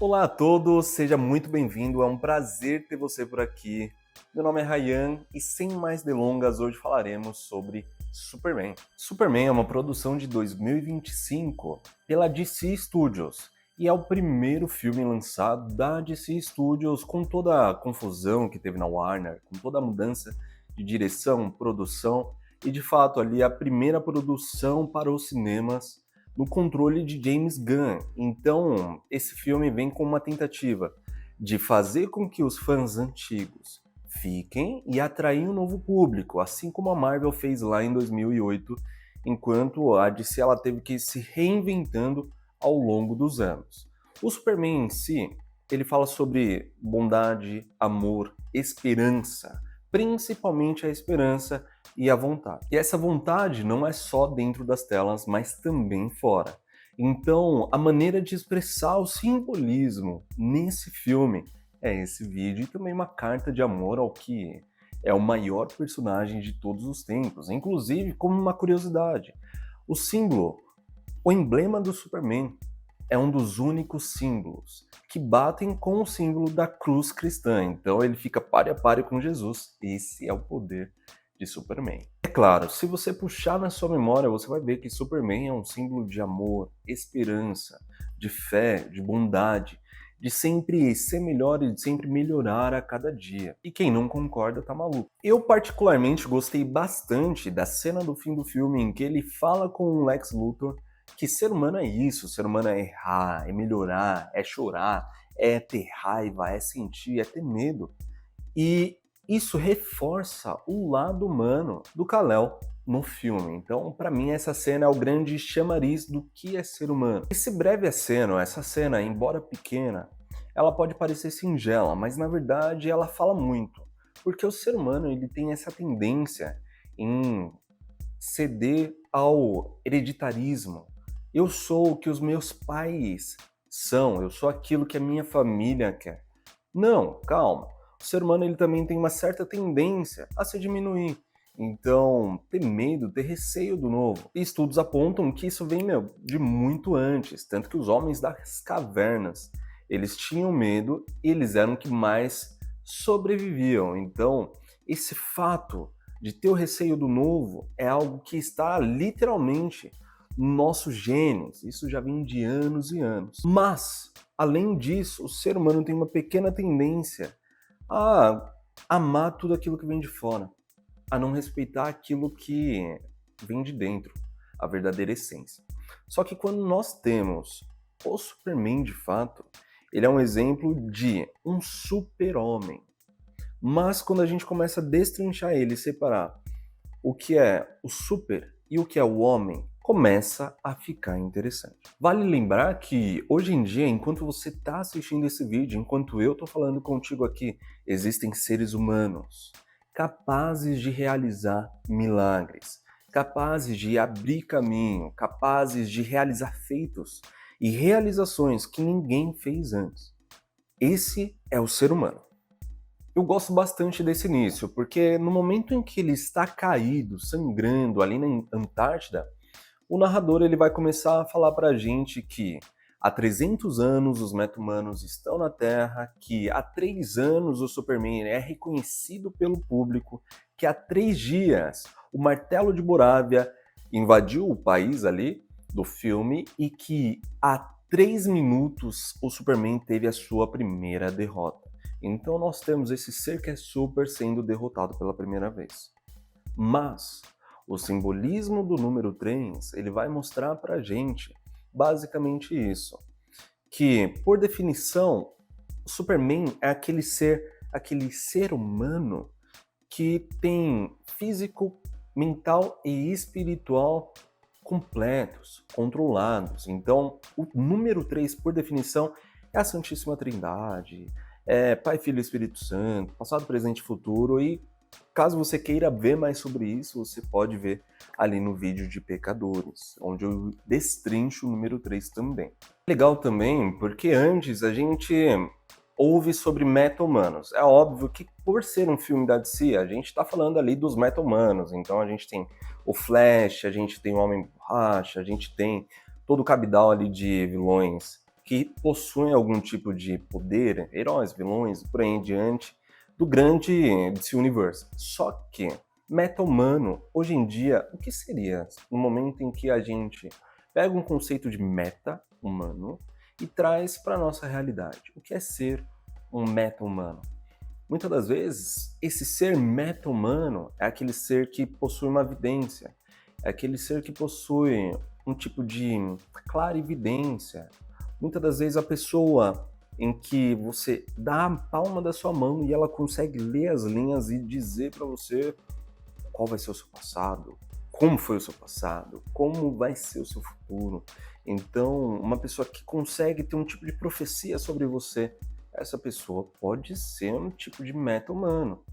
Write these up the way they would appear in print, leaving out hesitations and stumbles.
Olá a todos, seja muito bem-vindo, é um prazer ter você por aqui. Meu nome é Ryan e sem mais delongas, hoje falaremos sobre Superman. Superman é uma produção de 2025 pela DC Studios e é o primeiro filme lançado da DC Studios com toda a confusão que teve na Warner, com toda a mudança de direção, produção e de fato ali a primeira produção para os cinemas no controle de James Gunn. Então, esse filme vem com uma tentativa de fazer com que os fãs antigos fiquem e atrair um novo público, assim como a Marvel fez lá em 2008, enquanto a DC ela teve que ir se reinventando ao longo dos anos. O Superman em si, ele fala sobre bondade, amor, esperança, principalmente a esperança e a vontade. E essa vontade não é só dentro das telas, mas também fora. Então, a maneira de expressar o simbolismo nesse filme é esse vídeo e também uma carta de amor ao que é o maior personagem de todos os tempos. Inclusive, como uma curiosidade, o símbolo, o emblema do Superman é um dos únicos símbolos que batem com o símbolo da cruz cristã. Então ele fica páreo a páreo com Jesus. Esse é o poder de Superman. É claro, se você puxar na sua memória, você vai ver que Superman é um símbolo de amor, esperança, de fé, de bondade, de sempre ser melhor e de sempre melhorar a cada dia. E quem não concorda tá maluco. Eu particularmente gostei bastante da cena do fim do filme em que ele fala com o Lex Luthor que ser humano é isso, ser humano é errar, é melhorar, é chorar, é ter raiva, é sentir, é ter medo. E isso reforça o lado humano do Kal-El no filme. Então, para mim, essa cena é o grande chamariz do que é ser humano. Esse breve aceno, essa cena, embora pequena, ela pode parecer singela, mas na verdade ela fala muito. Porque o ser humano ele tem essa tendência em ceder ao hereditarismo. Eu sou o que os meus pais são, eu sou aquilo que a minha família quer. Não, calma. O ser humano ele também tem uma certa tendência a se diminuir. Então, ter medo, ter receio do novo. E estudos apontam que isso vem, de muito antes. Tanto que os homens das cavernas, eles tinham medo e eles eram que mais sobreviviam. Então, esse fato de ter o receio do novo é algo que está literalmente nos nossos genes. Isso já vem de anos e anos. Mas, além disso, o ser humano tem uma pequena tendência a amar tudo aquilo que vem de fora, a não respeitar aquilo que vem de dentro, a verdadeira essência. Só que quando nós temos o Superman de fato, ele é um exemplo de um super-homem. Mas quando a gente começa a destrinchar ele e separar o que é o super e o que é o homem, começa a ficar interessante. Vale lembrar que hoje em dia, enquanto você está assistindo esse vídeo, enquanto eu estou falando contigo aqui, existem seres humanos capazes de realizar milagres, capazes de abrir caminho, capazes de realizar feitos e realizações que ninguém fez antes. Esse é o ser humano. Eu gosto bastante desse início, porque no momento em que ele está caído, sangrando ali na Antártida, o narrador ele vai começar a falar pra gente que há 300 anos os meta-humanos estão na Terra, que há 3 anos o Superman é reconhecido pelo público, que há 3 dias o martelo de Borávia invadiu o país ali do filme e que há 3 minutos o Superman teve a sua primeira derrota. Então nós temos esse ser que é super sendo derrotado pela primeira vez. Mas o simbolismo do número 3, ele vai mostrar pra gente basicamente isso, que por definição, o Superman é aquele ser humano que tem físico, mental e espiritual completos, controlados. Então, o número 3, por definição, é a Santíssima Trindade, é Pai, Filho e Espírito Santo, passado, presente e futuro. E caso você queira ver mais sobre isso, você pode ver ali no vídeo de Pecadores, onde eu destrincho o número 3 também. Legal também, porque antes a gente ouve sobre meta-humanos. É óbvio que por ser um filme da DC, a gente tá falando ali dos meta-humanos. Então a gente tem o Flash, a gente tem o Homem-Borracha, a gente tem todo o cabedal ali de vilões que possuem algum tipo de poder, heróis, vilões, por aí em diante, do grande DC Universe. Só que meta-humano, hoje em dia, o que seria no momento em que a gente pega um conceito de meta-humano e traz para a nossa realidade? O que é ser um meta-humano? Muitas das vezes, esse ser meta-humano é aquele ser que possui uma vidência, é aquele ser que possui um tipo de clarividência. Muitas das vezes a pessoa em que você dá a palma da sua mão e ela consegue ler as linhas e dizer para você qual vai ser o seu passado, como foi o seu passado, como vai ser o seu futuro. Então, uma pessoa que consegue ter um tipo de profecia sobre você, essa pessoa pode ser um tipo de meta-humano.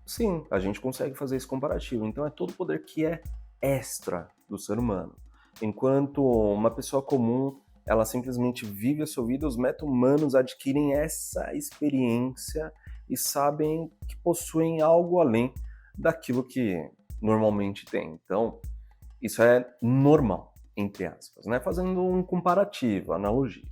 Sim, a gente consegue fazer esse comparativo. Então, é todo o poder que é extra do ser humano. Enquanto uma pessoa comum, ela simplesmente vive a sua vida, os meta-humanos adquirem essa experiência e sabem que possuem algo além daquilo que normalmente tem. Então, isso é normal, entre aspas, né? Fazendo um comparativo, analogia.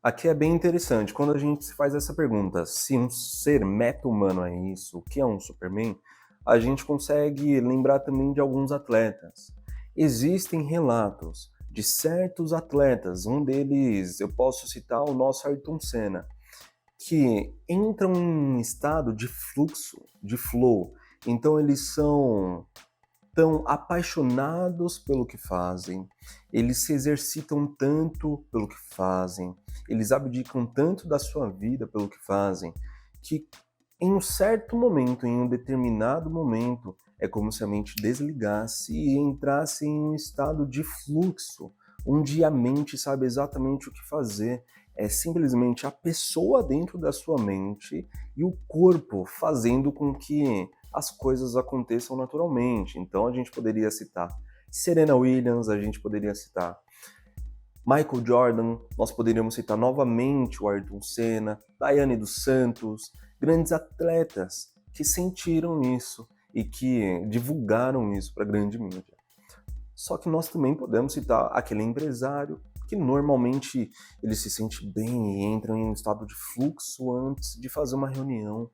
Aqui é bem interessante, quando a gente se faz essa pergunta, se um ser meta-humano é isso, o que é um Superman, a gente consegue lembrar também de alguns atletas. Existem relatos de certos atletas, um deles eu posso citar o nosso Ayrton Senna, que entram em um estado de fluxo, de flow. Então eles são tão apaixonados pelo que fazem, eles se exercitam tanto pelo que fazem, eles abdicam tanto da sua vida pelo que fazem, que em um certo momento, em um determinado momento, é como se a mente desligasse e entrasse em um estado de fluxo, onde a mente sabe exatamente o que fazer. É simplesmente a pessoa dentro da sua mente e o corpo fazendo com que as coisas aconteçam naturalmente. Então a gente poderia citar Serena Williams, a gente poderia citar Michael Jordan, nós poderíamos citar novamente o Ayrton Senna, Daiane dos Santos, grandes atletas que sentiram isso e que divulgaram isso para a grande mídia. Só que nós também podemos citar aquele empresário que normalmente ele se sente bem e entra em um estado de fluxo antes de fazer uma reunião,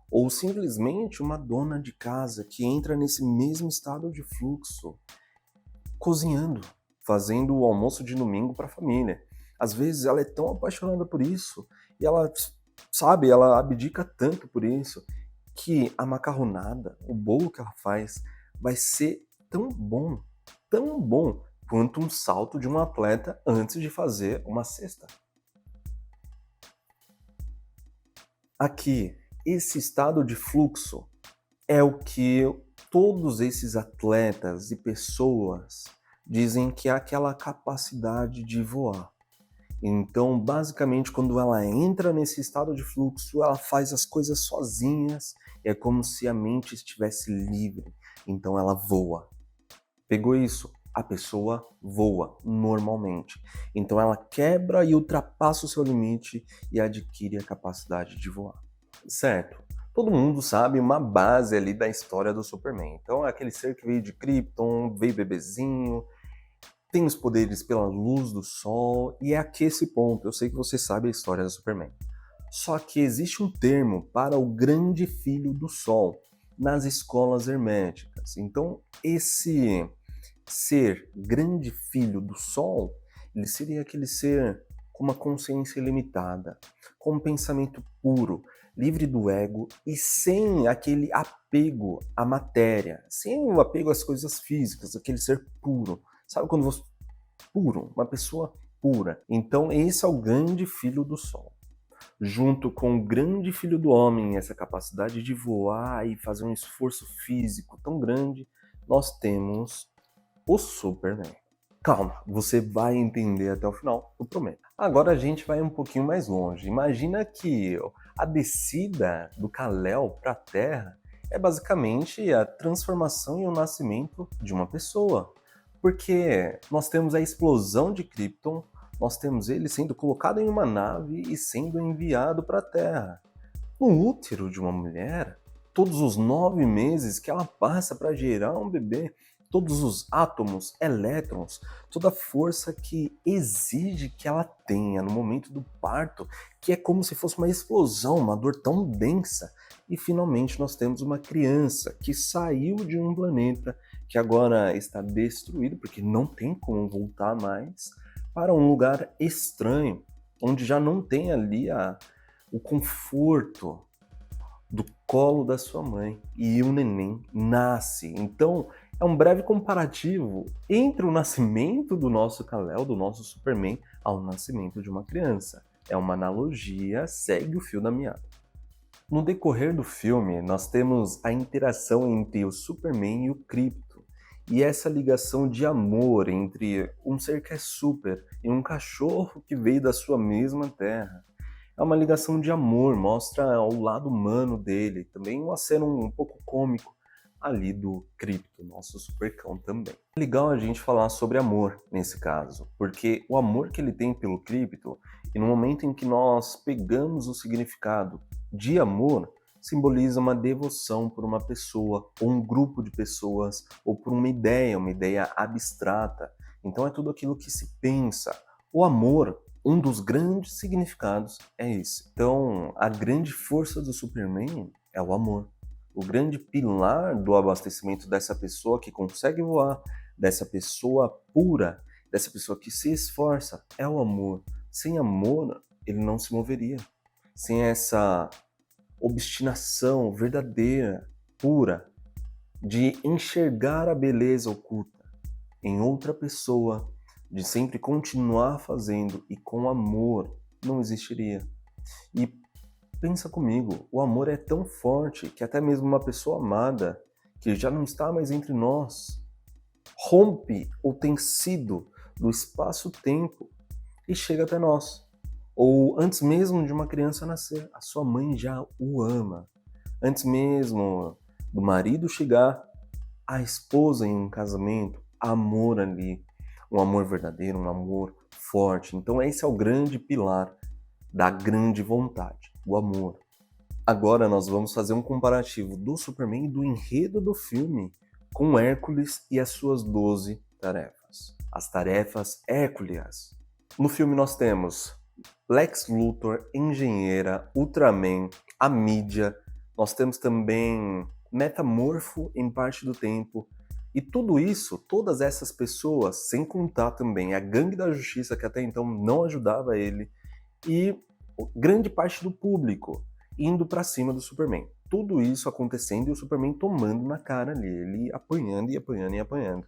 ou simplesmente uma dona de casa que entra nesse mesmo estado de fluxo, cozinhando, fazendo o almoço de domingo para a família. Às vezes ela é tão apaixonada por isso e ela, sabe, ela abdica tanto por isso que a macarronada, o bolo que ela faz, vai ser tão bom quanto um salto de um atleta antes de fazer uma cesta. Aqui, esse estado de fluxo é o que todos esses atletas e pessoas dizem que é aquela capacidade de voar. Então, basicamente, quando ela entra nesse estado de fluxo, ela faz as coisas sozinhas, é como se a mente estivesse livre. Então ela voa. Pegou isso? A pessoa voa normalmente. Então ela quebra e ultrapassa o seu limite e adquire a capacidade de voar. Certo? Todo mundo sabe uma base ali da história do Superman. Então é aquele ser que veio de Krypton, veio bebezinho, tem os poderes pela luz do sol, e é aqui esse ponto. Eu sei que você sabe a história do Superman. Só que existe um termo para o grande filho do sol nas escolas herméticas. Então esse ser grande filho do sol, ele seria aquele ser com uma consciência ilimitada, com um pensamento puro, livre do ego e sem aquele apego à matéria, sem o apego às coisas físicas, aquele ser puro. Sabe quando você... Puro, uma pessoa pura. Então esse é o grande filho do sol. Junto com o grande filho do homem, essa capacidade de voar e fazer um esforço físico tão grande, nós temos o Superman. Calma, você vai entender até o final, eu prometo. Agora a gente vai um pouquinho mais longe. Imagina que a descida do Kal-El para a Terra é basicamente a transformação e o nascimento de uma pessoa. Porque nós temos a explosão de Krypton, nós temos ele sendo colocado em uma nave e sendo enviado para a Terra. No útero de uma mulher, todos os 9 meses que ela passa para gerar um bebê, todos os átomos, elétrons, toda a força que exige que ela tenha no momento do parto, que é como se fosse uma explosão, uma dor tão densa. E finalmente nós temos uma criança que saiu de um planeta que agora está destruído, porque não tem como voltar mais, para um lugar estranho, onde já não tem ali o conforto do colo da sua mãe e o neném nasce. Então, é um breve comparativo entre o nascimento do nosso Kal-El, do nosso Superman, ao nascimento de uma criança. É uma analogia, segue o fio da meada. No decorrer do filme, nós temos a interação entre o Superman e o Krypto, e essa ligação de amor entre um ser que é super e um cachorro que veio da sua mesma terra. É uma ligação de amor, mostra o lado humano dele, também um aceno um pouco cômico ali do Krypto, nosso supercão também. É legal a gente falar sobre amor nesse caso, porque o amor que ele tem pelo Krypto, e no momento em que nós pegamos o significado de amor, simboliza uma devoção por uma pessoa, ou um grupo de pessoas, ou por uma ideia abstrata. Então é tudo aquilo que se pensa. O amor, um dos grandes significados é esse. Então, a grande força do Superman é o amor. O grande pilar do abastecimento dessa pessoa que consegue voar, dessa pessoa pura, dessa pessoa que se esforça, é o amor. Sem amor, ele não se moveria. Sem essa obstinação verdadeira, pura, de enxergar a beleza oculta em outra pessoa, de sempre continuar fazendo e com amor, não existiria. E pensa comigo, o amor é tão forte que até mesmo uma pessoa amada, que já não está mais entre nós, rompe ou tem sido do espaço-tempo e chega até nós. Ou antes mesmo de uma criança nascer, a sua mãe já o ama. Antes mesmo do marido chegar, a esposa em um casamento, amor ali, um amor verdadeiro, um amor forte. Então esse é o grande pilar da grande vontade, o amor. Agora nós vamos fazer um comparativo do Superman e do enredo do filme com Hércules e as suas 12 tarefas. As tarefas Hércules. No filme nós temos Lex Luthor, Engenheira, Ultraman, a mídia. Nós temos também Metamorfo em parte do tempo. E tudo isso, todas essas pessoas, sem contar também a Gangue da Justiça, que até então não ajudava ele, e grande parte do público indo pra cima do Superman. Tudo isso acontecendo e o Superman tomando na cara ali, ele apanhando e apanhando e apanhando.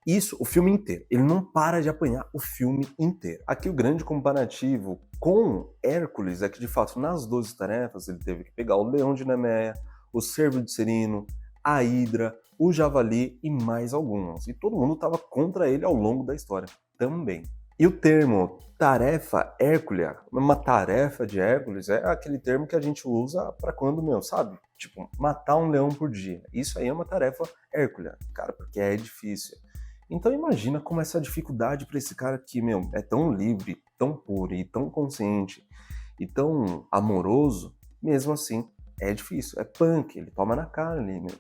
Isso o filme inteiro. Ele não para de apanhar o filme inteiro. Aqui o grande comparativo com Hércules é que, de fato, nas 12 tarefas, ele teve que pegar o Leão de Nemeia, o Cervo de Serino, a Hidra, o Javali e mais algumas. E todo mundo estava contra ele ao longo da história também. E o termo tarefa Hércules, uma tarefa de Hércules, é aquele termo que a gente usa para quando, sabe? Tipo, matar um leão por dia. Isso aí é uma tarefa Hércules, cara, porque é difícil. Então imagina como essa dificuldade para esse cara que, é tão livre, tão puro e tão consciente e tão amoroso, mesmo assim, é difícil, é punk, ele toma na cara ali mesmo.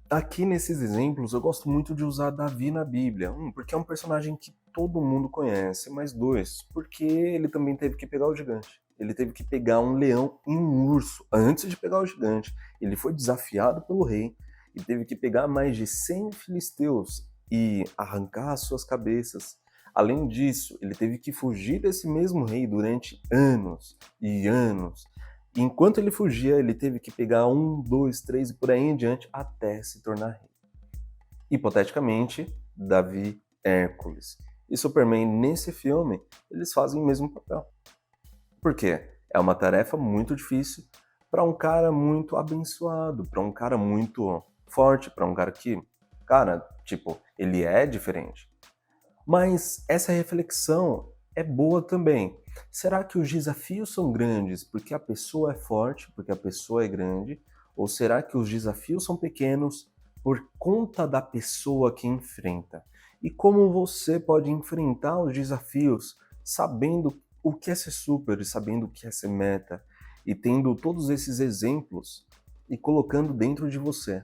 Aqui nesses exemplos eu gosto muito de usar Davi na Bíblia. Porque é um personagem que todo mundo conhece, mas dois, porque ele também teve que pegar o gigante. Ele teve que pegar um leão e um urso antes de pegar o gigante. Ele foi desafiado pelo rei e teve que pegar mais de 100 filisteus e arrancar as suas cabeças. Além disso, ele teve que fugir desse mesmo rei durante anos e anos. E enquanto ele fugia, ele teve que pegar 1, 2, 3 e por aí em diante até se tornar rei. Hipoteticamente, Davi, Hércules e Superman nesse filme, eles fazem o mesmo papel. Por quê? É uma tarefa muito difícil para um cara muito abençoado, para um cara muito forte, para um cara que, ele é diferente. Mas essa reflexão é boa também. Será que os desafios são grandes porque a pessoa é forte, porque a pessoa é grande? Ou será que os desafios são pequenos por conta da pessoa que enfrenta? E como você pode enfrentar os desafios sabendo o que é ser super, e sabendo o que é ser meta, e tendo todos esses exemplos e colocando dentro de você?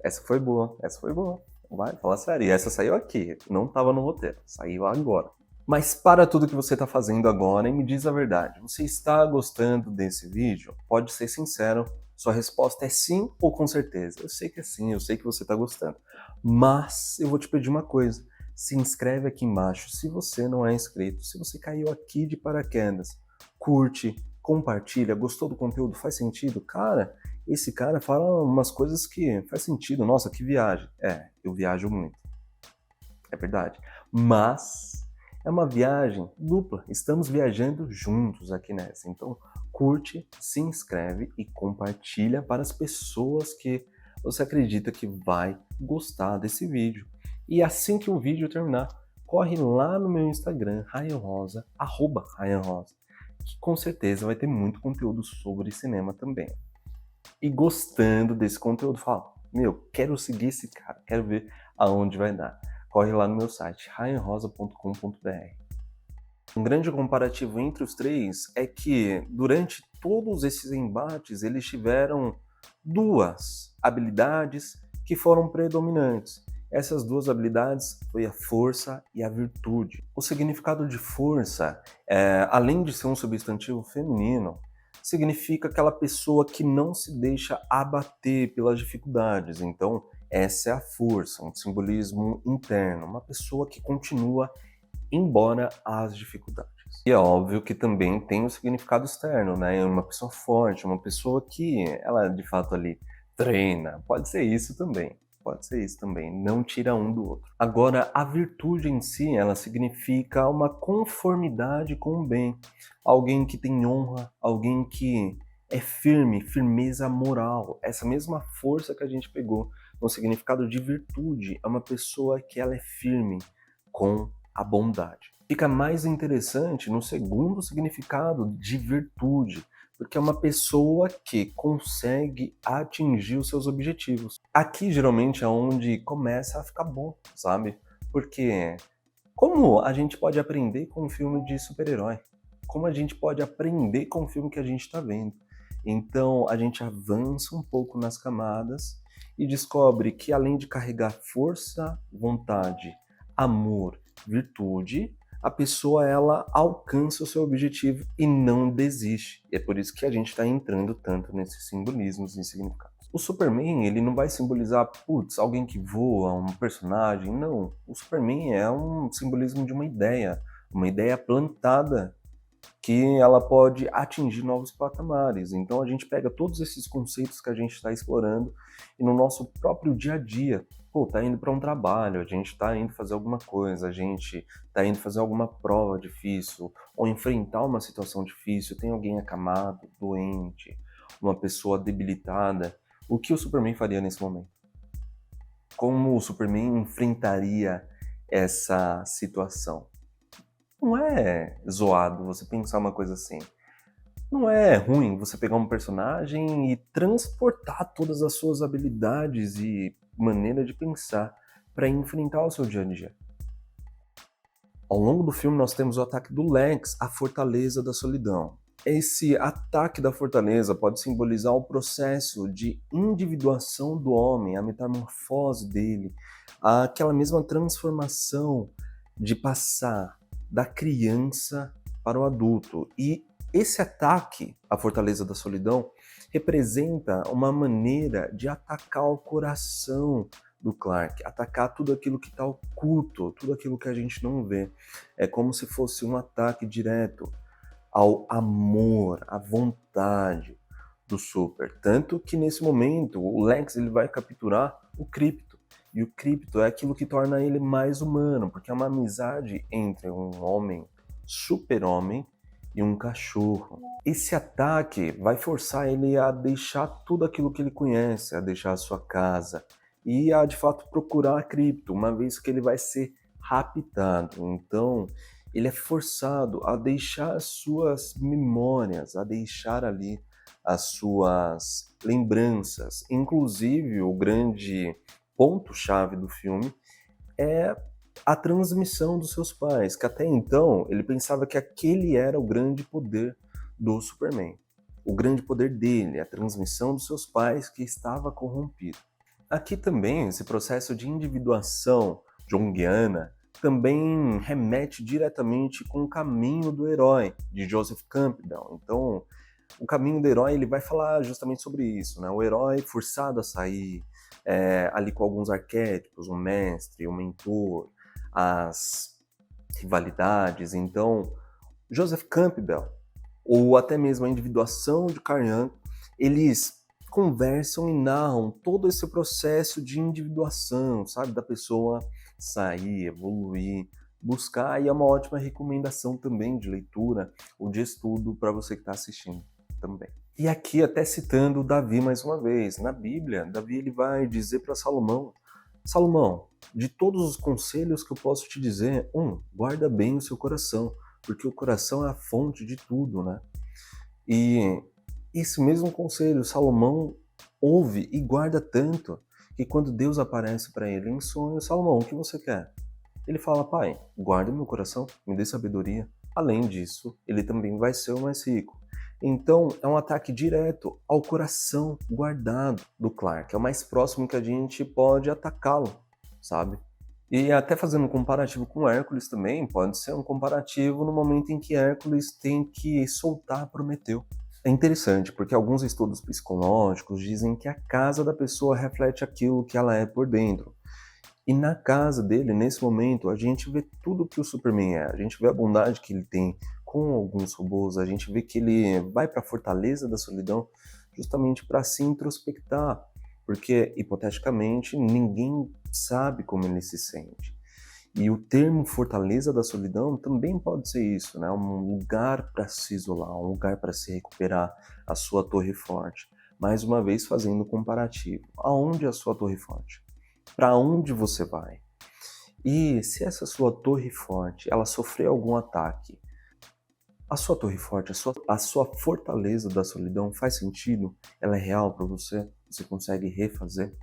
Essa foi boa, essa foi boa. Vai, fala sério. E essa saiu aqui, não estava no roteiro, saiu agora. Mas para tudo que você está fazendo agora e me diz a verdade. Você está gostando desse vídeo? Pode ser sincero, sua resposta é sim ou com certeza. Eu sei que é sim, eu sei que você está gostando. Mas eu vou te pedir uma coisa. Se inscreve aqui embaixo se você não é inscrito. Se você caiu aqui de paraquedas, curte, compartilha, gostou do conteúdo, faz sentido? Cara, esse cara fala umas coisas que faz sentido. Nossa, que viagem. Eu viajo muito. É verdade. Mas é uma viagem dupla. Estamos viajando juntos aqui nessa. Então, curte, se inscreve e compartilha para as pessoas que você acredita que vai gostar desse vídeo. E assim que o vídeo terminar, corre lá no meu Instagram, @RyanRosa, que com certeza vai ter muito conteúdo sobre cinema também. E gostando desse conteúdo, fala, quero seguir esse cara, quero ver aonde vai dar. Corre lá no meu site, ryanrosa.com.br. Um grande comparativo entre os três é que, durante todos esses embates, eles tiveram duas habilidades que foram predominantes. Essas duas habilidades foi a força e a virtude. O significado de força, além de ser um substantivo feminino, significa aquela pessoa que não se deixa abater pelas dificuldades. Então, essa é a força, um simbolismo interno, uma pessoa que continua embora as dificuldades. E é óbvio que também tem o significado externo, né? Uma pessoa forte, uma pessoa que ela de fato ali treina. Pode ser isso também. Pode ser isso também, não tira um do outro. Agora, a virtude em si, ela significa uma conformidade com o bem. Alguém que tem honra, alguém que é firme, firmeza moral. Essa mesma força que a gente pegou no significado de virtude, é uma pessoa que ela é firme com a bondade. Fica mais interessante no segundo significado de virtude, porque é uma pessoa que consegue atingir os seus objetivos. Aqui geralmente é onde começa a ficar bom, sabe? Porque como a gente pode aprender com um filme de super-herói? Como a gente pode aprender com o filme que a gente está vendo? Então a gente avança um pouco nas camadas e descobre que, além de carregar força, vontade, amor, virtude, a pessoa ela alcança o seu objetivo e não desiste. E é por isso que a gente está entrando tanto nesses simbolismos e significados. O Superman, ele não vai simbolizar, alguém que voa, um personagem, não. O Superman é um simbolismo de uma ideia plantada que ela pode atingir novos patamares. Então a gente pega todos esses conceitos que a gente está explorando e no nosso próprio dia a dia, tá indo para um trabalho, a gente tá indo fazer alguma coisa, a gente tá indo fazer alguma prova difícil ou enfrentar uma situação difícil, tem alguém acamado, doente, uma pessoa debilitada. O que o Superman faria nesse momento? Como o Superman enfrentaria essa situação? Não é zoado você pensar uma coisa assim. Não é ruim você pegar um personagem e transportar todas as suas habilidades e maneira de pensar para enfrentar o seu dia a dia. Ao longo do filme nós temos o ataque do Lex à Fortaleza da Solidão. Esse ataque da fortaleza pode simbolizar o processo de individuação do homem, a metamorfose dele, aquela mesma transformação de passar da criança para o adulto. E esse ataque à Fortaleza da Solidão representa uma maneira de atacar o coração do Clark, atacar tudo aquilo que está oculto, tudo aquilo que a gente não vê. É como se fosse um ataque direto ao amor, à vontade do Super. Tanto que nesse momento o Lex ele vai capturar o Krypto. E o Krypto é aquilo que torna ele mais humano, porque é uma amizade entre um homem, super-homem, e um cachorro. Esse ataque vai forçar ele a deixar tudo aquilo que ele conhece, a deixar a sua casa e a de fato procurar a Krypto, uma vez que ele vai ser raptado. Então ele é forçado a deixar as suas memórias, a deixar ali as suas lembranças. Inclusive, o grande ponto-chave do filme é a transmissão dos seus pais, que até então ele pensava que aquele era o grande poder do Superman. O grande poder dele, a transmissão dos seus pais que estava corrompido. Aqui também, esse processo de individuação junguiana também remete diretamente com o caminho do herói, de Joseph Campbell. Então, o caminho do herói ele vai falar justamente sobre isso, né? O herói forçado a sair, ali com alguns arquétipos, um mestre, um mentor, as rivalidades. Então, Joseph Campbell, ou até mesmo a individuação de Carl Jung, eles conversam e narram todo esse processo de individuação, sabe? Da pessoa sair, evoluir, buscar, e é uma ótima recomendação também de leitura ou de estudo para você que está assistindo também. E aqui até citando Davi mais uma vez, na Bíblia, Davi ele vai dizer para Salomão, Salomão, de todos os conselhos que eu posso te dizer, guarda bem o seu coração, porque o coração é a fonte de tudo, né? E esse mesmo conselho Salomão ouve e guarda tanto que quando Deus aparece para ele em sonho, Salomão, o que você quer? Ele fala, pai, guarda meu coração, me dê sabedoria. Além disso, ele também vai ser o mais rico. Então, é um ataque direto ao coração guardado do Clark. É o mais próximo que a gente pode atacá-lo, sabe? E até fazendo um comparativo com Hércules também, pode ser um comparativo no momento em que Hércules tem que soltar Prometeu. É interessante, porque alguns estudos psicológicos dizem que a casa da pessoa reflete aquilo que ela é por dentro. E na casa dele, nesse momento, a gente vê tudo que o Superman é. A gente vê a bondade que ele tem com alguns robôs, a gente vê que ele vai para a fortaleza da solidão justamente para se introspectar, porque, hipoteticamente, ninguém sabe como ele se sente. E o termo fortaleza da solidão também pode ser isso, né? Um lugar para se isolar, um lugar para se recuperar, a sua torre forte. Mais uma vez fazendo comparativo. Aonde é a sua torre forte? Para onde você vai? E se essa sua torre forte, ela sofrer algum ataque, a sua torre forte, a sua fortaleza da solidão faz sentido? Ela é real para você? Você consegue refazer?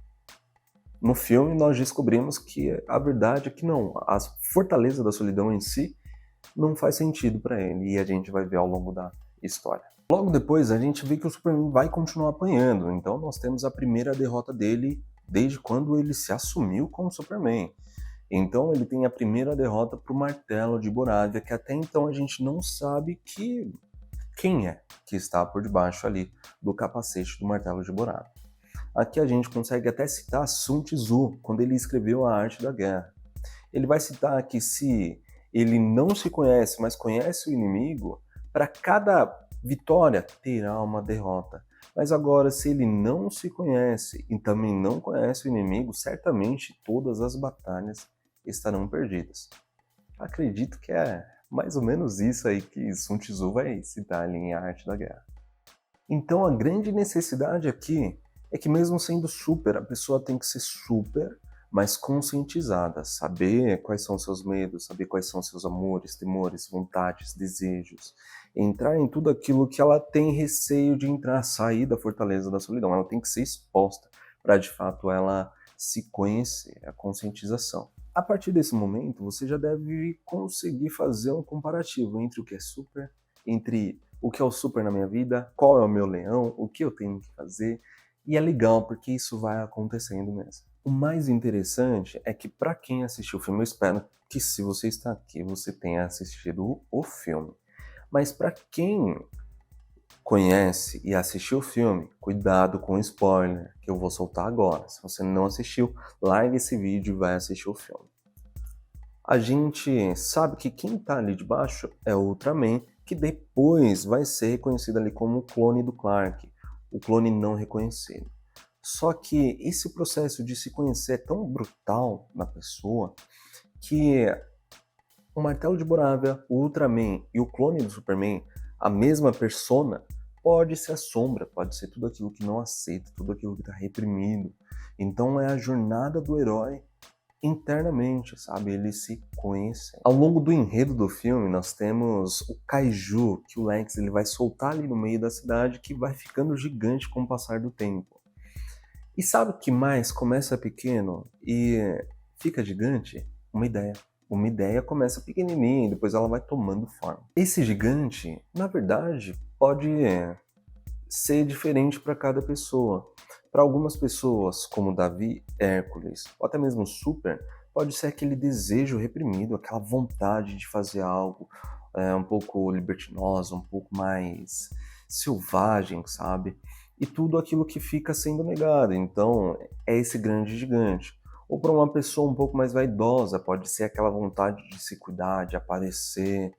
No filme nós descobrimos que a verdade é que não, a fortaleza da solidão em si não faz sentido para ele, e a gente vai ver ao longo da história. Logo depois a gente vê que o Superman vai continuar apanhando, então nós temos a primeira derrota dele desde quando ele se assumiu como Superman. Então ele tem a primeira derrota para o Martelo de Borávia, que até então a gente não sabe quem é que está por debaixo ali do capacete do Martelo de Borávia. Aqui a gente consegue até citar Sun Tzu, quando ele escreveu A Arte da Guerra. Ele vai citar que se ele não se conhece, mas conhece o inimigo, para cada vitória terá uma derrota. Mas agora, se ele não se conhece e também não conhece o inimigo, certamente todas as batalhas estarão perdidas. Acredito que é mais ou menos isso aí que Sun Tzu vai citar ali em A Arte da Guerra. Então a grande necessidade aqui é que mesmo sendo super, a pessoa tem que ser super, mas conscientizada, saber quais são seus medos, saber quais são seus amores, temores, vontades, desejos, entrar em tudo aquilo que ela tem receio de entrar, sair da fortaleza da solidão. Ela tem que ser exposta para de fato ela se conhecer, a conscientização. A partir desse momento, você já deve conseguir fazer um comparativo entre o que é super, entre o que é o super na minha vida, qual é o meu leão, o que eu tenho que fazer. E é legal porque isso vai acontecendo mesmo. O mais interessante é que para quem assistiu o filme, eu espero que se você está aqui, você tenha assistido o filme. Mas para quem conhece e assistiu o filme, cuidado com o spoiler que eu vou soltar agora. Se você não assistiu, larga esse vídeo e vai assistir o filme. A gente sabe que quem está ali de baixo é o Ultraman, que depois vai ser reconhecido ali como o clone do Clark, o clone não reconhecido. Só que esse processo de se conhecer é tão brutal na pessoa que o Martelo de Borávia, o Ultraman e o clone do Superman, a mesma persona, pode ser a sombra, pode ser tudo aquilo que não aceita, tudo aquilo que está reprimido. Então é a jornada do herói internamente, sabe? Ele se conhece. Ao longo do enredo do filme, nós temos o Kaiju, que o Lex ele vai soltar ali no meio da cidade, que vai ficando gigante com o passar do tempo. E sabe o que mais começa pequeno e fica gigante? Uma ideia. Uma ideia começa pequenininha e depois ela vai tomando forma. Esse gigante, na verdade, pode ser diferente para cada pessoa. Para algumas pessoas, como Davi, Hércules, ou até mesmo Super, pode ser aquele desejo reprimido, aquela vontade de fazer algo um pouco libertinosa, um pouco mais selvagem, sabe? E tudo aquilo que fica sendo negado. Então, é esse grande gigante. Ou para uma pessoa um pouco mais vaidosa, pode ser aquela vontade de se cuidar, de aparecer,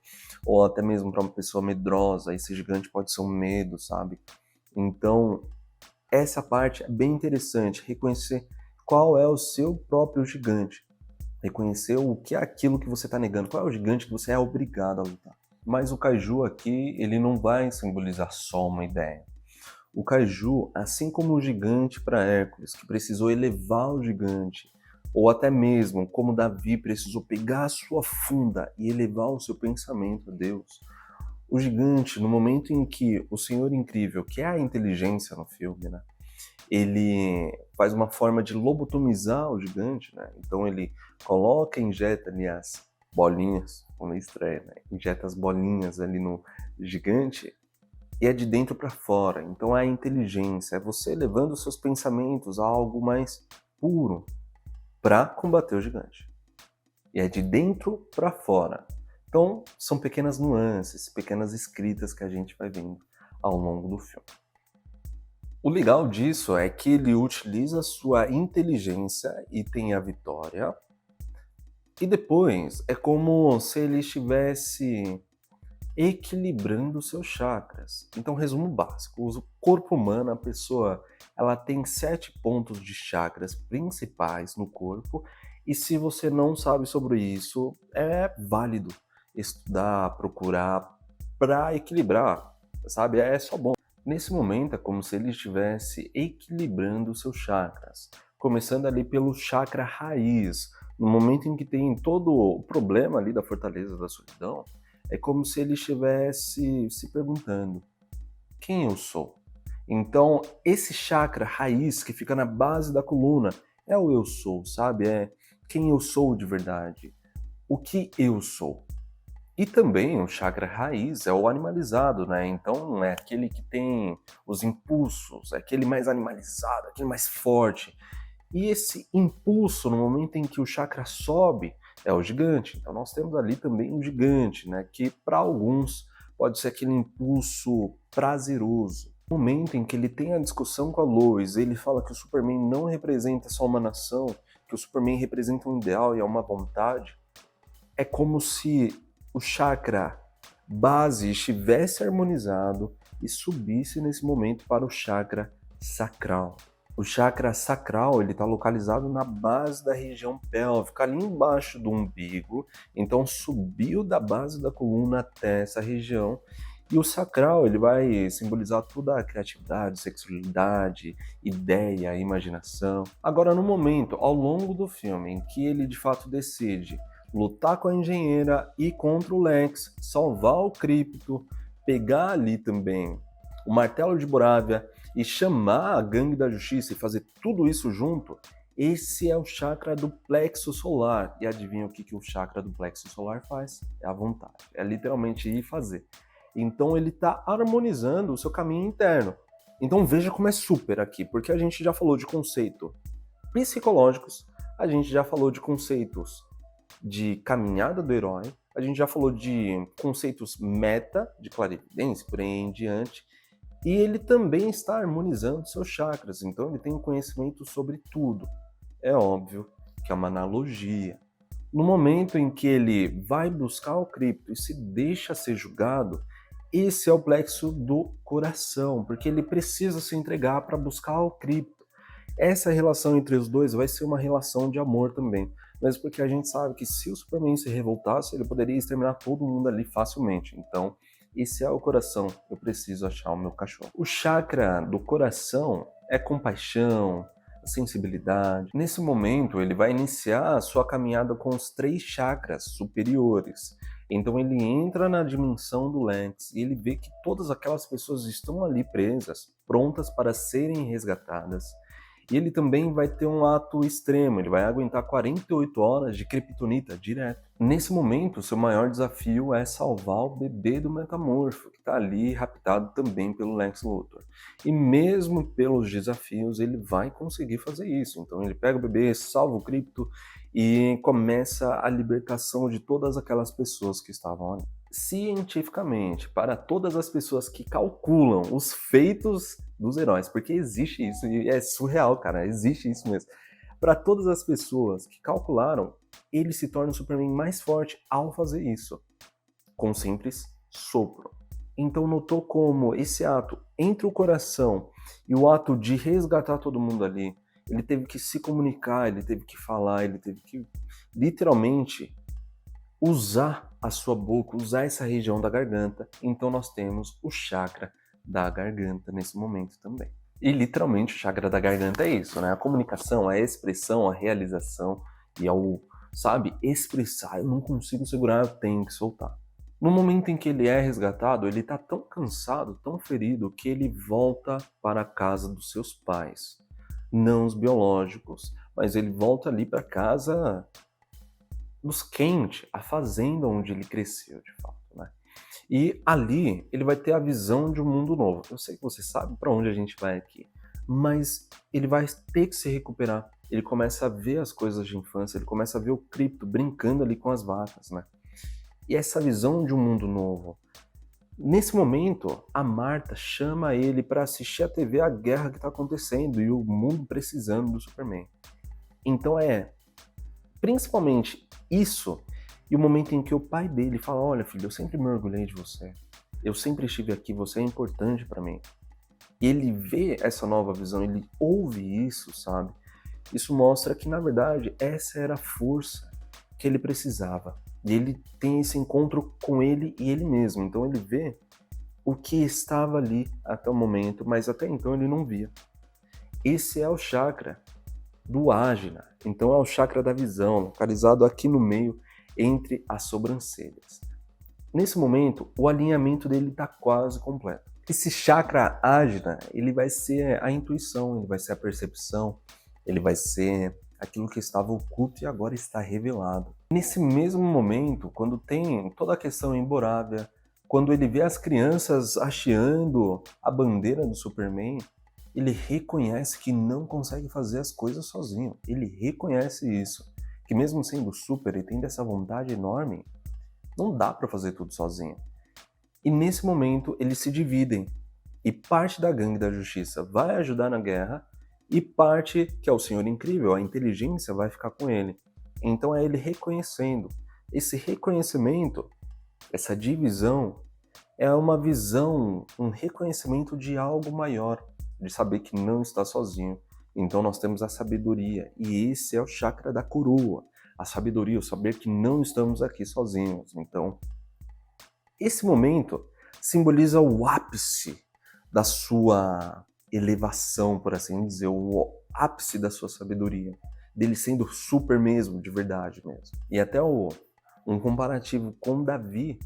ou até mesmo para uma pessoa medrosa, esse gigante pode ser um medo, sabe? Então, essa parte é bem interessante, reconhecer qual é o seu próprio gigante, reconhecer o que é aquilo que você está negando, qual é o gigante que você é obrigado a lutar. Mas o Kaiju aqui, ele não vai simbolizar só uma ideia. O Kaiju, assim como o gigante para Hércules, que precisou elevar o gigante, ou até mesmo como Davi precisou pegar a sua funda e elevar o seu pensamento a Deus, o gigante, no momento em que o Senhor Incrível, que é a inteligência no filme, né, ele faz uma forma de lobotomizar o gigante, né? Então ele coloca, injeta ali as bolinhas, como na estreia, né? Injeta as bolinhas ali no gigante e é de dentro para fora. Então é a inteligência, é você levando os seus pensamentos a algo mais puro para combater o gigante. E é de dentro para fora. Então são pequenas nuances, pequenas escritas que a gente vai vendo ao longo do filme. O legal disso é que ele utiliza sua inteligência e tem a vitória. E depois é como se ele estivesse equilibrando seus chakras. Então, resumo básico: o corpo humano, a pessoa, ela tem 7 pontos de chakras principais no corpo. E se você não sabe sobre isso, é válido estudar, procurar para equilibrar, sabe? É só bom. Nesse momento é como se ele estivesse equilibrando seus chakras, começando ali pelo chakra raiz. No momento em que tem todo o problema ali da fortaleza da solidão, é como se ele estivesse se perguntando: quem eu sou? Então, esse chakra raiz que fica na base da coluna é o eu sou, sabe? É quem eu sou de verdade. O que eu sou? E também o chakra raiz é o animalizado, né? Então é aquele que tem os impulsos, é aquele mais animalizado, aquele mais forte. E esse impulso, no momento em que o chakra sobe, é o gigante. Então nós temos ali também um gigante, né? Que para alguns pode ser aquele impulso prazeroso. No momento em que ele tem a discussão com a Lois, ele fala que o Superman não representa só uma nação, que o Superman representa um ideal e é uma vontade. É como se o chakra base estivesse harmonizado e subisse nesse momento para o chakra sacral. O chakra sacral ele está localizado na base da região pélvica, ali embaixo do umbigo. Então subiu da base da coluna até essa região. E o sacral ele vai simbolizar toda a criatividade, sexualidade, ideia, imaginação. Agora, no momento, ao longo do filme, em que ele de fato decide lutar com a engenheira e contra o Lex, salvar o Krypto, pegar ali também o martelo de Borávia e chamar a gangue da justiça e fazer tudo isso junto, esse é o chakra do plexo solar. E adivinha o que o chakra do plexo solar faz? É a vontade, é literalmente ir fazer. Então ele está harmonizando o seu caminho interno. Então veja como é super aqui, porque a gente já falou de conceitos psicológicos, a gente já falou de conceitos de caminhada do herói, a gente já falou de conceitos meta, de clarividência, por aí em diante, e ele também está harmonizando seus chakras, então ele tem conhecimento sobre tudo. É óbvio que é uma analogia. No momento em que ele vai buscar o Krypto e se deixa ser julgado, esse é o plexo do coração, porque ele precisa se entregar para buscar o Krypto. Essa relação entre os dois vai ser uma relação de amor também, mas porque a gente sabe que se o Superman se revoltasse, ele poderia exterminar todo mundo ali facilmente. Então, esse é o coração, eu preciso achar o meu cachorro. O chakra do coração é compaixão, sensibilidade. Nesse momento, ele vai iniciar a sua caminhada com os 3 chakras superiores. Então ele entra na dimensão do Lex e ele vê que todas aquelas pessoas estão ali presas, prontas para serem resgatadas. E ele também vai ter um ato extremo, ele vai aguentar 48 horas de kryptonita direto. Nesse momento, seu maior desafio é salvar o bebê do Metamorfo, que está ali raptado também pelo Lex Luthor. E mesmo pelos desafios, ele vai conseguir fazer isso. Então ele pega o bebê, salva o Krypto e começa a libertação de todas aquelas pessoas que estavam ali. Cientificamente, para todas as pessoas que calculam os feitos dos heróis, porque existe isso, e é surreal, cara, existe isso mesmo. Para todas as pessoas que calcularam, ele se torna o Superman mais forte ao fazer isso, com um simples sopro. Então notou como esse ato entre o coração e o ato de resgatar todo mundo ali, ele teve que se comunicar, ele teve que falar, ele teve que literalmente usar a sua boca, usar essa região da garganta. Então nós temos o chakra da garganta nesse momento também. E literalmente o chakra da garganta é isso, né? A comunicação, a expressão, a realização e ao, sabe, expressar. Eu não consigo segurar, eu tenho que soltar. No momento em que ele é resgatado, ele tá tão cansado, tão ferido, que ele volta para a casa dos seus pais. Não os biológicos, mas ele volta ali para casa dos Kent, a fazenda onde ele cresceu, de fato, né? E ali ele vai ter a visão de um mundo novo. Eu sei que você sabe para onde a gente vai aqui, mas ele vai ter que se recuperar. Ele começa a ver as coisas de infância, ele começa a ver o Krypto brincando ali com as vacas, né? E essa visão de um mundo novo. Nesse momento, a Marta chama ele para assistir a TV a guerra que está acontecendo e o mundo precisando do Superman. Então principalmente isso e o momento em que o pai dele fala: olha, filho, eu sempre me orgulhei de você, eu sempre estive aqui, você é importante para mim. E ele vê essa nova visão, ele ouve isso, sabe? Isso mostra que, na verdade, essa era a força que ele precisava. E ele tem esse encontro com ele e ele mesmo. Então ele vê o que estava ali até o momento, mas até então ele não via. Esse é o chakra do Ajna. Então é o chakra da visão, localizado aqui no meio, entre as sobrancelhas. Nesse momento, o alinhamento dele está quase completo. Esse chakra Ajna, ele vai ser a intuição, ele vai ser a percepção, ele vai ser aquilo que estava oculto e agora está revelado. Nesse mesmo momento, quando tem toda a questão em Borávia, quando ele vê as crianças hasteando a bandeira do Superman, ele reconhece que não consegue fazer as coisas sozinho. Ele reconhece isso, que mesmo sendo super e tendo essa vontade enorme, não dá para fazer tudo sozinho. E nesse momento eles se dividem, e parte da gangue da justiça vai ajudar na guerra, e parte, que é o Senhor Incrível, a inteligência, vai ficar com ele. Então é ele reconhecendo. Esse reconhecimento, essa divisão, é uma visão, um reconhecimento de algo maior, de saber que não está sozinho. Então nós temos a sabedoria, e esse é o chakra da coroa. A sabedoria, o saber que não estamos aqui sozinhos. Então, esse momento simboliza o ápice da sua elevação, por assim dizer, o ápice da sua sabedoria, dele sendo super mesmo, de verdade mesmo. E até um comparativo com Davi,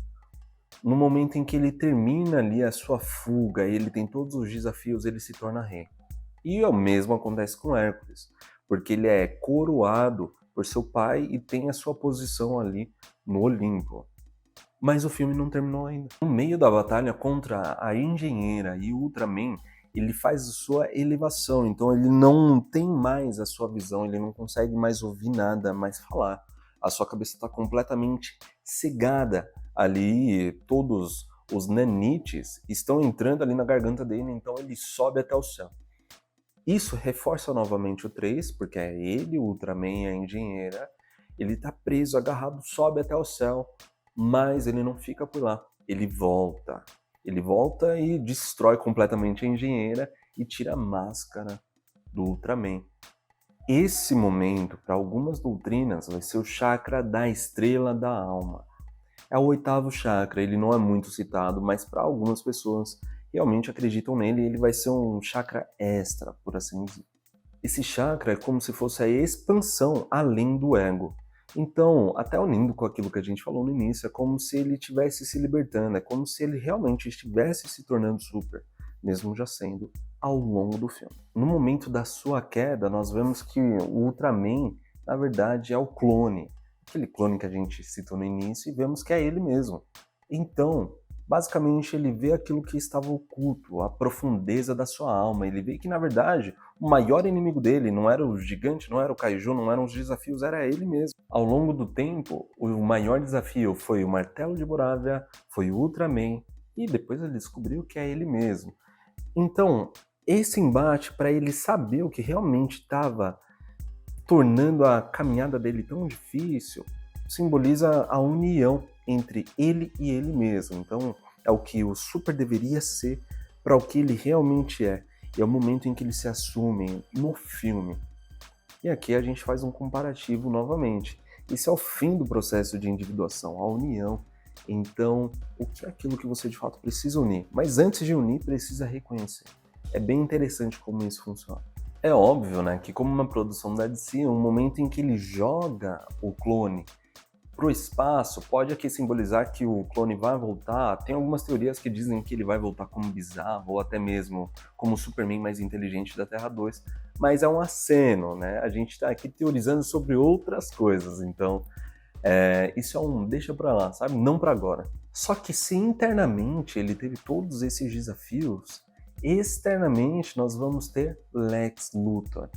no momento em que ele termina ali a sua fuga, ele tem todos os desafios, ele se torna rei. E o mesmo acontece com Hércules, porque ele é coroado por seu pai e tem a sua posição ali no Olimpo. Mas o filme não terminou ainda. No meio da batalha contra a Engenheira e o Ultraman, ele faz a sua elevação, então ele não tem mais a sua visão, ele não consegue mais ouvir nada, mais falar. A sua cabeça está completamente cegada ali, todos os nanites estão entrando ali na garganta dele, então ele sobe até o céu. Isso reforça novamente o 3, porque é ele, o Ultraman e a Engenheira, ele tá preso, agarrado, sobe até o céu, mas ele não fica por lá, ele volta. Ele volta e destrói completamente a Engenheira e tira a máscara do Ultraman. Esse momento, para algumas doutrinas, vai ser o chakra da estrela da alma. É o 8º chakra, ele não é muito citado, mas para algumas pessoas realmente acreditam nele e ele vai ser um chakra extra, por assim dizer. Esse chakra é como se fosse a expansão além do ego. Então, até unindo com aquilo que a gente falou no início, é como se ele estivesse se libertando, é como se ele realmente estivesse se tornando super. mesmo já sendo ao longo do filme. No momento da sua queda, nós vemos que o Ultraman, na verdade, é o clone. Aquele clone que a gente citou no início, e vemos que é ele mesmo. Então, basicamente, ele vê aquilo que estava oculto, a profundeza da sua alma. Ele vê que, na verdade, o maior inimigo dele não era o gigante, não era o Kaiju, não eram os desafios, era ele mesmo. Ao longo do tempo, o maior desafio foi o Martelo de Borávia, foi o Ultraman, e depois ele descobriu que é ele mesmo. Então, esse embate, para ele saber o que realmente estava tornando a caminhada dele tão difícil, simboliza a união entre ele e ele mesmo. Então, é o que o Super deveria ser para o que ele realmente é. E é o momento em que ele se assume no filme. E aqui a gente faz um comparativo novamente. Esse é o fim do processo de individuação, a união. Então, o que é aquilo que você de fato precisa unir? Mas antes de unir, precisa reconhecer. É bem interessante como isso funciona. É óbvio, né, que como uma produção da DC, um momento em que ele joga o clone pro espaço pode aqui simbolizar que o clone vai voltar. Tem algumas teorias que dizem que ele vai voltar como Bizarro ou até mesmo como o Superman mais inteligente da Terra 2, mas é um aceno, né? A gente tá aqui teorizando sobre outras coisas, então isso é um deixa pra lá, sabe? Não pra agora. Só que se internamente ele teve todos esses desafios, externamente nós vamos ter Lex Luthor.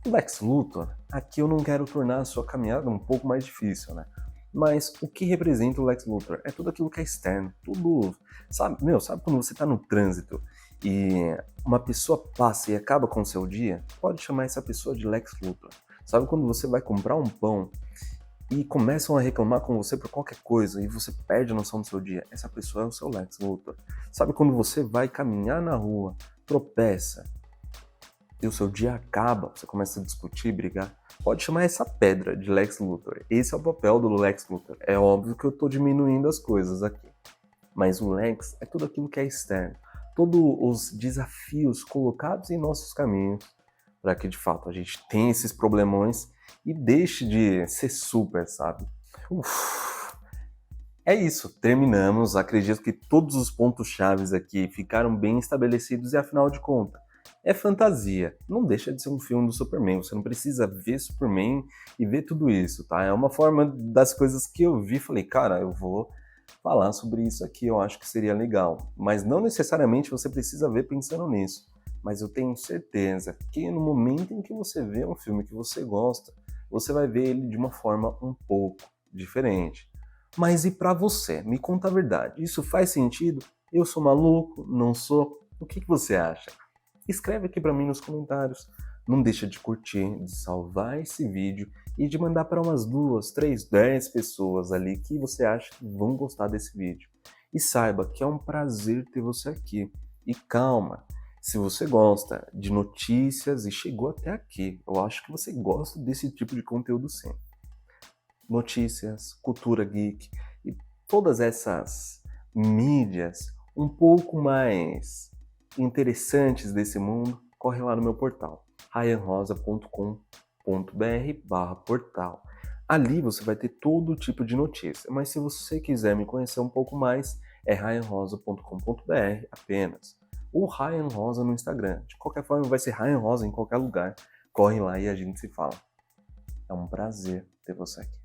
O Lex Luthor, aqui eu não quero tornar a sua caminhada um pouco mais difícil, né? Mas o que representa o Lex Luthor? É tudo aquilo que é externo, tudo, sabe? Sabe quando você tá no trânsito e uma pessoa passa e acaba com o seu dia? Pode chamar essa pessoa de Lex Luthor. Sabe quando você vai comprar um pão e começam a reclamar com você por qualquer coisa e você perde a noção do seu dia? Essa pessoa é o seu Lex Luthor. Sabe quando você vai caminhar na rua, tropeça e o seu dia acaba, você começa a discutir, brigar? Pode chamar essa pedra de Lex Luthor. Esse é o papel do Lex Luthor. É óbvio que eu tô diminuindo as coisas aqui. Mas o Lex é tudo aquilo que é externo. Todos os desafios colocados em nossos caminhos para que, de fato, a gente tenha esses problemões e deixe de ser super, sabe? É isso, terminamos. Acredito que todos os pontos chaves aqui ficaram bem estabelecidos e, afinal de contas, é fantasia. Não deixa de ser um filme do Superman. Você não precisa ver Superman e ver tudo isso, tá? É uma forma das coisas que eu vi. Falei, cara, eu vou falar sobre isso aqui. Eu acho que seria legal. Mas não necessariamente você precisa ver pensando nisso. Mas eu tenho certeza que no momento em que você vê um filme que você gosta, você vai ver ele de uma forma um pouco diferente. Mas e pra você? Me conta a verdade. Isso faz sentido? Eu sou maluco? Não sou? O que você acha? Escreve aqui pra mim nos comentários. Não deixa de curtir, de salvar esse vídeo e de mandar para umas 2, 3, 10 pessoas ali que você acha que vão gostar desse vídeo. E saiba que é um prazer ter você aqui. E calma, se você gosta de notícias e chegou até aqui, eu acho que você gosta desse tipo de conteúdo sim. Notícias, cultura geek e todas essas mídias um pouco mais interessantes desse mundo, corre lá no meu portal, ryanrosa.com.br/portal. Ali você vai ter todo tipo de notícia, mas se você quiser me conhecer um pouco mais, é ryanrosa.com.br apenas. Ou Ryan Rosa no Instagram. De qualquer forma, vai ser Ryan Rosa em qualquer lugar. Corre lá e a gente se fala. É um prazer ter você aqui.